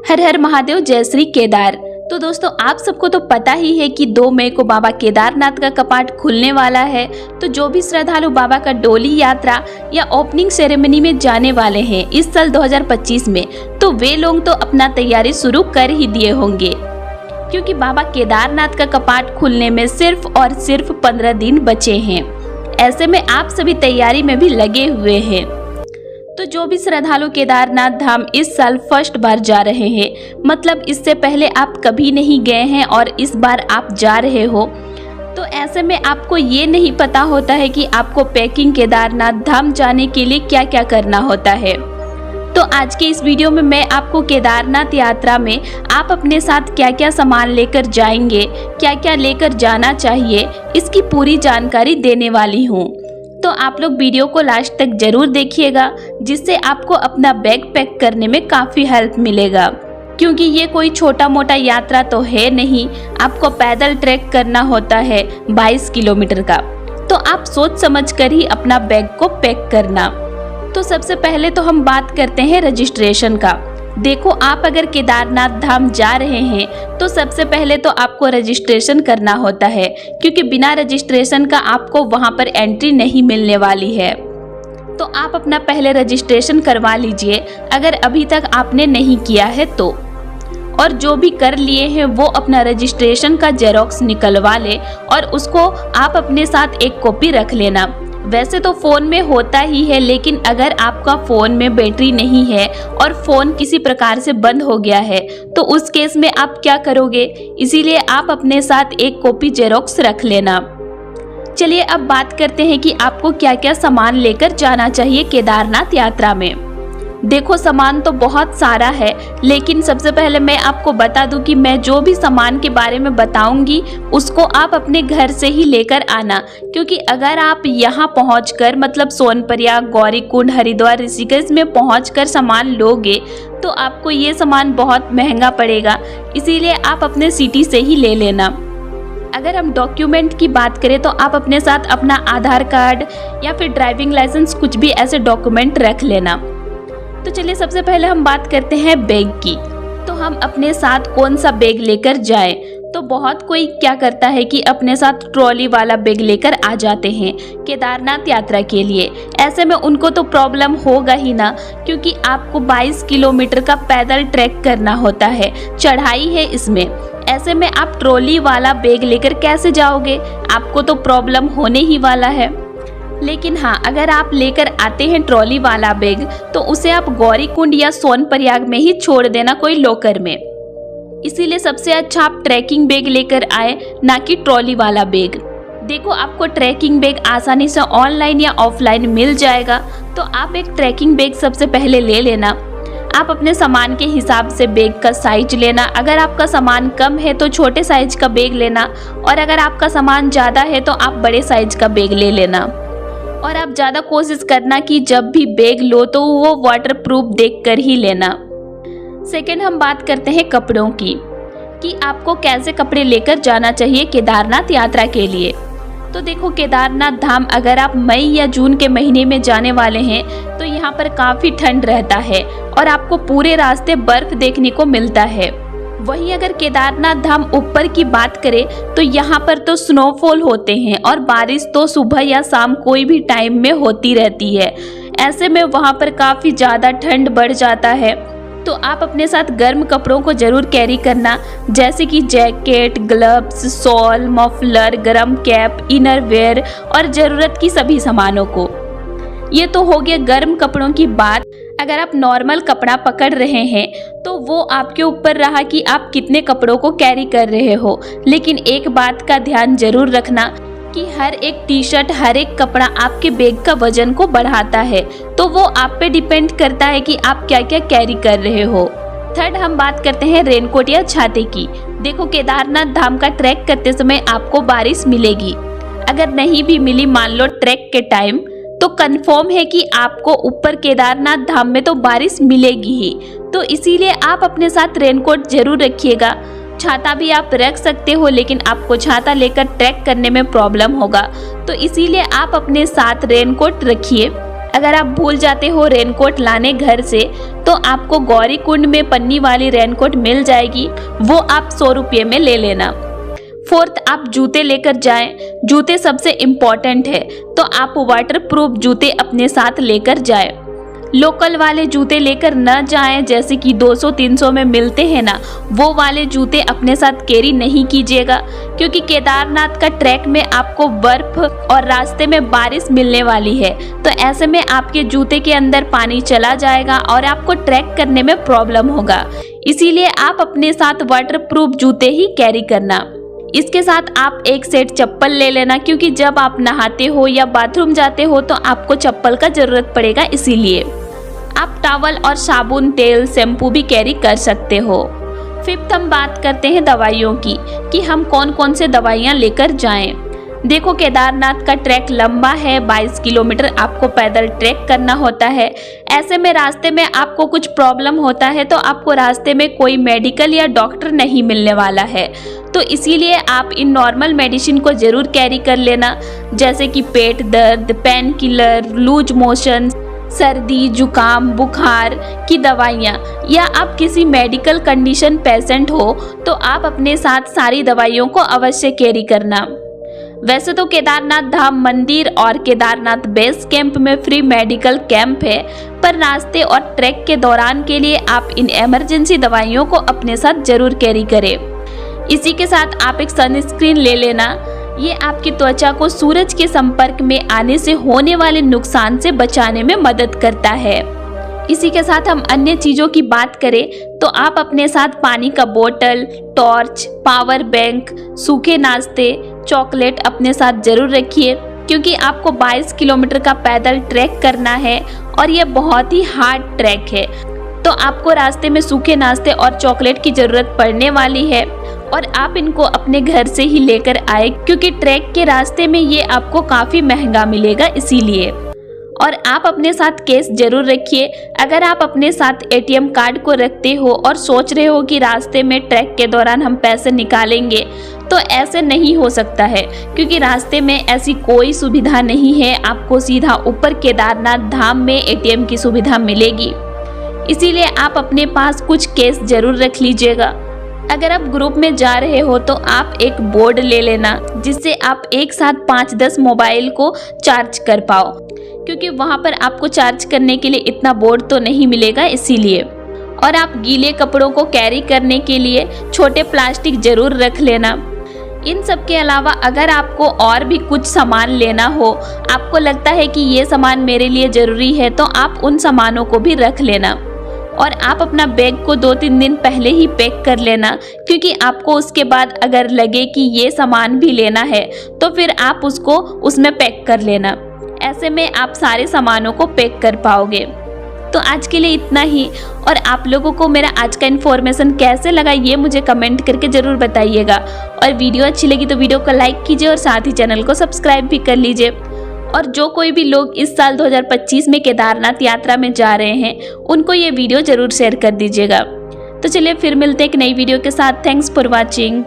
हर हर महादेव, जय श्री केदार। तो दोस्तों, आप सबको तो पता ही है कि 2 मई को बाबा केदारनाथ का कपाट खुलने वाला है। तो जो भी श्रद्धालु बाबा का डोली यात्रा या ओपनिंग सेरेमनी में जाने वाले हैं इस साल 2025 में, तो वे लोग तो अपना तैयारी शुरू कर ही दिए होंगे, क्योंकि बाबा केदारनाथ का कपाट खुलने में सिर्फ और सिर्फ 15 दिन बचे हैं। ऐसे में आप सभी तैयारी में भी लगे हुए हैं। तो जो भी श्रद्धालु केदारनाथ धाम इस साल फर्स्ट बार जा रहे हैं, मतलब इससे पहले आप कभी नहीं गए हैं और इस बार आप जा रहे हो, तो ऐसे में आपको ये नहीं पता होता है कि आपको पैकिंग केदारनाथ धाम जाने के लिए क्या क्या करना होता है। तो आज के इस वीडियो में मैं आपको केदारनाथ यात्रा में आप अपने साथ क्या क्या सामान लेकर जाएंगे, क्या क्या लेकर जाना चाहिए, इसकी पूरी जानकारी देने वाली हूँ। तो आप लोग वीडियो को लास्ट तक जरूर देखिएगा, जिससे आपको अपना बैग पैक करने में काफ़ी हेल्प मिलेगा, क्योंकि ये कोई छोटा मोटा यात्रा तो है नहीं। आपको पैदल ट्रैक करना होता है 22 किलोमीटर का, तो आप सोच समझ कर ही अपना बैग को पैक करना। तो सबसे पहले तो हम बात करते हैं रजिस्ट्रेशन का। देखो, आप अगर केदारनाथ धाम जा रहे हैं तो सबसे पहले तो आपको रजिस्ट्रेशन करना होता है, क्योंकि बिना रजिस्ट्रेशन का आपको वहां पर एंट्री नहीं मिलने वाली है। तो आप अपना पहले रजिस्ट्रेशन करवा लीजिए अगर अभी तक आपने नहीं किया है तो। और जो भी कर लिए हैं वो अपना रजिस्ट्रेशन का जेरोक्स निकलवा ले और उसको आप अपने साथ एक कॉपी रख लेना। वैसे तो फ़ोन में होता ही है, लेकिन अगर आपका फ़ोन में बैटरी नहीं है और फ़ोन किसी प्रकार से बंद हो गया है तो उस केस में आप क्या करोगे, इसीलिए आप अपने साथ एक कॉपी जेरोक्स रख लेना। चलिए अब बात करते हैं कि आपको क्या क्या सामान लेकर जाना चाहिए केदारनाथ यात्रा में। देखो, सामान तो बहुत सारा है, लेकिन सबसे पहले मैं आपको बता दूं कि मैं जो भी सामान के बारे में बताऊंगी उसको आप अपने घर से ही लेकर आना, क्योंकि अगर आप यहाँ पहुँचकर मतलब सोनप्रयाग, गौरीकुंड, हरिद्वार, ऋषिकेश में पहुँचकर सामान लोगे तो आपको ये सामान बहुत महंगा पड़ेगा। इसीलिए आप अपने सिटी से ही ले लेना। अगर हम डॉक्यूमेंट की बात करें तो आप अपने साथ अपना आधार कार्ड या फिर ड्राइविंग लाइसेंस, कुछ भी ऐसे डॉक्यूमेंट रख लेना। तो चलिए सबसे पहले हम बात करते हैं बैग की। तो हम अपने साथ कौन सा बैग लेकर जाएं? तो बहुत कोई क्या करता है कि अपने साथ ट्रॉली वाला बैग लेकर आ जाते हैं केदारनाथ यात्रा के लिए। ऐसे में उनको तो प्रॉब्लम होगा ही ना, क्योंकि आपको 22 किलोमीटर का पैदल ट्रैक करना होता है, चढ़ाई है इसमें। ऐसे में आप ट्रॉली वाला बैग लेकर कैसे जाओगे? आपको तो प्रॉब्लम होने ही वाला है। लेकिन हाँ, अगर आप लेकर आते हैं ट्रॉली वाला बैग तो उसे आप गौरीकुंड या सोनप्रयाग में ही छोड़ देना, कोई लॉकर में। इसीलिए सबसे अच्छा आप ट्रैकिंग बैग लेकर आए, ना कि ट्रॉली वाला बैग। देखो, आपको ट्रैकिंग बैग आसानी से ऑनलाइन या ऑफलाइन मिल जाएगा, तो आप एक ट्रैकिंग बैग सबसे पहले ले लेना। आप अपने सामान के हिसाब से बैग का साइज लेना। अगर आपका सामान कम है तो छोटे साइज का बैग लेना, और अगर आपका सामान ज़्यादा है तो आप बड़े साइज का बैग ले लेना। और आप ज़्यादा कोशिश करना कि जब भी बैग लो तो वो वाटरप्रूफ देखकर ही लेना। सेकंड, हम बात करते हैं कपड़ों की, कि आपको कैसे कपड़े लेकर जाना चाहिए केदारनाथ यात्रा के लिए। तो देखो, केदारनाथ धाम अगर आप मई या जून के महीने में जाने वाले हैं तो यहाँ पर काफ़ी ठंड रहता है और आपको पूरे रास्ते बर्फ देखने को मिलता है। वहीं अगर केदारनाथ धाम ऊपर की बात करें तो यहाँ पर तो स्नोफॉल होते हैं और बारिश तो सुबह या शाम कोई भी टाइम में होती रहती है। ऐसे में वहाँ पर काफ़ी ज़्यादा ठंड बढ़ जाता है। तो आप अपने साथ गर्म कपड़ों को ज़रूर कैरी करना, जैसे कि जैकेट, ग्लव्स, शॉल, मफलर, गर्म कैप, इनर वेयर और ज़रूरत की सभी सामानों को। ये तो हो गया गर्म कपड़ों की बात। अगर आप नॉर्मल कपड़ा पकड़ रहे हैं तो वो आपके ऊपर रहा कि आप कितने कपड़ों को कैरी कर रहे हो। लेकिन एक बात का ध्यान जरूर रखना कि हर एक टी शर्ट, हर एक कपड़ा आपके बैग का वजन को बढ़ाता है, तो वो आप पे डिपेंड करता है कि आप क्या क्या कैरी कर रहे हो। थर्ड, हम बात करते हैं रेनकोट या छाते की। देखो, केदारनाथ धाम का ट्रैक करते समय आपको बारिश मिलेगी। अगर नहीं भी मिली मान लो ट्रैक के टाइम, तो कंफर्म है कि आपको ऊपर केदारनाथ धाम में तो बारिश मिलेगी ही। तो इसीलिए आप अपने साथ रेनकोट जरूर रखिएगा। छाता भी आप रख सकते हो, लेकिन आपको छाता लेकर ट्रैक करने में प्रॉब्लम होगा, तो इसीलिए आप अपने साथ रेनकोट रखिए। अगर आप भूल जाते हो रेनकोट लाने घर से, तो आपको गौरीकुंड में पन्नी वाली रेनकोट मिल जाएगी, वो आप 100 रुपये में ले लेना। फोर्थ, आप जूते लेकर जाएं। जूते सबसे इम्पॉर्टेंट है, तो आप वाटरप्रूफ जूते अपने साथ लेकर जाएं। लोकल वाले जूते लेकर न जाएं, जैसे कि 200-300 में मिलते हैं ना, वो वाले जूते अपने साथ कैरी नहीं कीजिएगा, क्योंकि केदारनाथ का ट्रैक में आपको बर्फ और रास्ते में बारिश मिलने वाली है। तो ऐसे में आपके जूते के अंदर पानी चला जाएगा और आपको ट्रैक करने में प्रॉब्लम होगा। इसीलिए आप अपने साथ वाटरप्रूफ जूते ही कैरी करना। इसके साथ आप एक सेट चप्पल ले लेना, क्योंकि जब आप नहाते हो या बाथरूम जाते हो तो आपको चप्पल का जरूरत पड़ेगा। इसीलिए आप टॉवल और साबुन, तेल, शैम्पू भी कैरी कर सकते हो। फिफ्थ, हम बात करते हैं दवाइयों की, कि हम कौन कौन से दवाइयाँ लेकर जाएं। देखो, केदारनाथ का ट्रैक लंबा है, 22 किलोमीटर आपको पैदल ट्रैक करना होता है। ऐसे में रास्ते में आपको कुछ प्रॉब्लम होता है तो आपको रास्ते में कोई मेडिकल या डॉक्टर नहीं मिलने वाला है, तो इसीलिए आप इन नॉर्मल मेडिसिन को ज़रूर कैरी कर लेना, जैसे कि पेट दर्द, पेन किलर, लूज मोशन, सर्दी, जुकाम, बुखार की दवाइयाँ, या आप किसी मेडिकल कंडीशन पेशेंट हो तो आप अपने साथ सारी दवाइयों को अवश्य कैरी करना। वैसे तो केदारनाथ धाम मंदिर और केदारनाथ बेस कैंप में फ्री मेडिकल कैंप है, पर रास्ते और ट्रैक के दौरान के लिए आप इन इमरजेंसी दवाइयों को अपने साथ जरूर कैरी करें। इसी के साथ आप एक सनस्क्रीन ले लेना। ये आपकी त्वचा को सूरज के संपर्क में आने से होने वाले नुकसान से बचाने में मदद करता है। इसी के साथ हम अन्य चीज़ों की बात करें तो आप अपने साथ पानी का बोतल, टॉर्च, पावर बैंक, सूखे नाश्ते, चॉकलेट अपने साथ जरूर रखिए, क्योंकि आपको 22 किलोमीटर का पैदल ट्रैक करना है और ये बहुत ही हार्ड ट्रैक है, तो आपको रास्ते में सूखे नाश्ते और चॉकलेट की ज़रूरत पड़ने वाली है, और आप इनको अपने घर से ही लेकर आए, क्योंकि ट्रैक के रास्ते में ये आपको काफ़ी महंगा मिलेगा। इसीलिए और आप अपने साथ कैश जरूर रखिए। अगर आप अपने साथ ATM कार्ड को रखते हो और सोच रहे हो कि रास्ते में ट्रैक के दौरान हम पैसे निकालेंगे, तो ऐसे नहीं हो सकता है, क्योंकि रास्ते में ऐसी कोई सुविधा नहीं है। आपको सीधा ऊपर केदारनाथ धाम में ATM की सुविधा मिलेगी। इसीलिए आप अपने पास कुछ कैश जरूर रख लीजिएगा। अगर आप ग्रुप में जा रहे हो तो आप एक बोर्ड ले लेना, जिससे आप एक साथ 5-10 मोबाइल को चार्ज कर पाओ, क्योंकि वहाँ पर आपको चार्ज करने के लिए इतना बोर्ड तो नहीं मिलेगा। इसीलिए और आप गीले कपड़ों को कैरी करने के लिए छोटे प्लास्टिक जरूर रख लेना। इन सब के अलावा अगर आपको और भी कुछ सामान लेना हो, आपको लगता है कि ये सामान मेरे लिए ज़रूरी है, तो आप उन सामानों को भी रख लेना। और आप अपना बैग को 2-3 दिन पहले ही पैक कर लेना, क्योंकि आपको उसके बाद अगर लगे कि ये सामान भी लेना है तो फिर आप उसको उसमें पैक कर लेना। ऐसे में आप सारे सामानों को पैक कर पाओगे। तो आज के लिए इतना ही, और आप लोगों को मेरा आज का इन्फॉर्मेशन कैसे लगा ये मुझे कमेंट करके ज़रूर बताइएगा। और वीडियो अच्छी लगी तो वीडियो को लाइक कीजिए और साथ ही चैनल को सब्सक्राइब भी कर लीजिए। और जो कोई भी लोग इस साल 2025 में केदारनाथ यात्रा में जा रहे हैं, उनको ये वीडियो ज़रूर शेयर कर दीजिएगा। तो चलिए फिर मिलते हैं एक नई वीडियो के साथ। Thanks for watching.